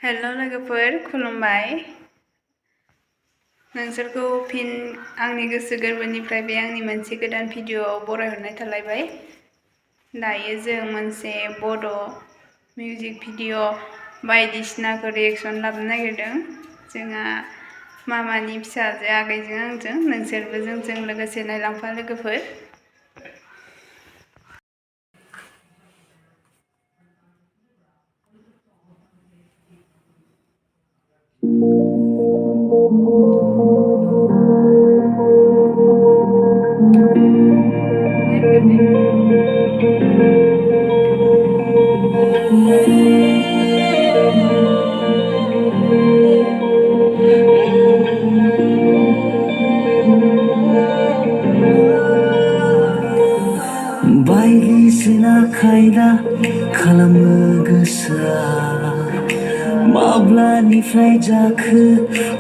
hello लोगोफोर खुलुमबाय नोंसोरखौ फिन आंनि गोसो गोरबोनिफ्राय बे आंनि मोनसे गोदान भिडिअआव बरायहरनाय थालायबाय दायो जों मोनसे बड' मिउजिक भिडिअ बायदिसिनाखौ रिएक्सन लाबोनो नागिरदों जोंहा मामानि फिसाजो आगैजों आंजों नोंसोरबो जोंजों लोगोसे नायलांफा लोगोफोर बायदिसिना खायदा खालामो गोसोआ माब्लानिफ्राय जाखो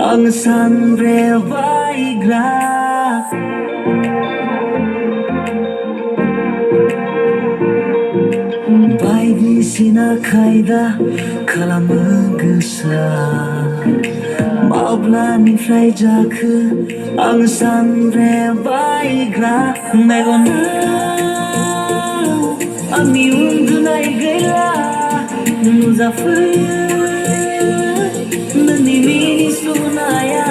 आं सानब्रेबायग्रा बायदिसिना खायदा खालामो गोसोआ माब्लानिफ्राय जाखो आं सानब्रेबायग्रा मेगनाव आंनि उन्दुनाय गैला नुजाफैयो नोंनि मिनिस्लुनाया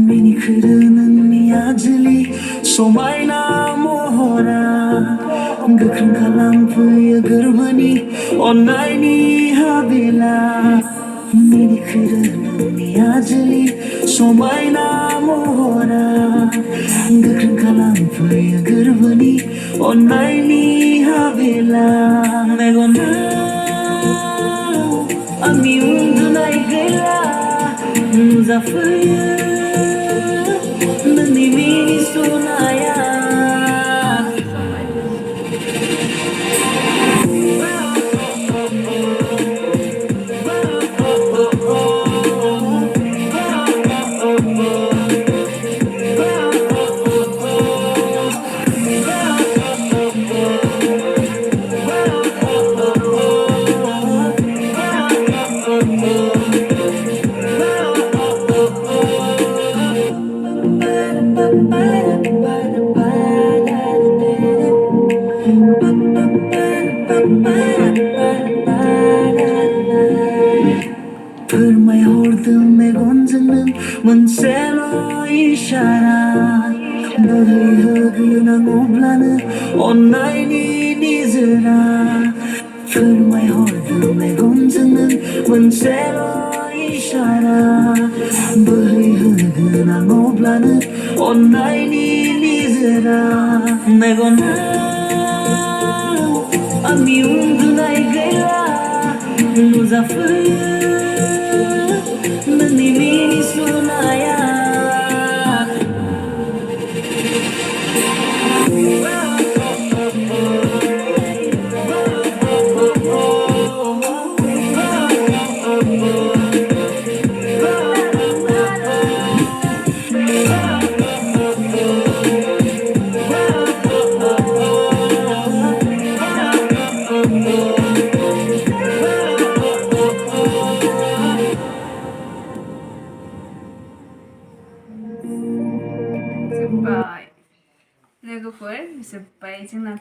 मिनिखोरो नोंनि आजोलि समायना महरा गोख्रों खालामफैयो गोरबोनि अननायनि हाबिला मिनिखोरो नोंनि आजोलि समायना महरा गोख्रों खालामफैयो गोरबोनि अननायनि हाबिला मेगनाव आंनि उन्दुनाय गैला नुजाफैयो नोंनि मिनिस्लुनाया फोरमायहरदों मेगनजों नों मोनसेल' इसारा बोहैहोगोन आं अब्लानो अननायनि निजोरा फोरमायहरदों मेगनजों नों मोनसेल' इसारा बोहैहोगोन आं अब्लानो अननायनि निजोरा मेगनाव आंनि उन्दुनाय गैला नुजाफैयो नोंनि मिनिस्लुनाया जोब्बाय लोगोफोर जोब्बाय जोंना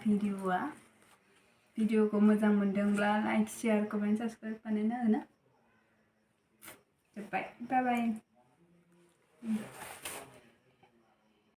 भिडिअखौ मोजां मोनदोंब्ला लाइक शेयार कमेन्ट साबस्क्राइब बानायना होना जोब्बाय बाय बाय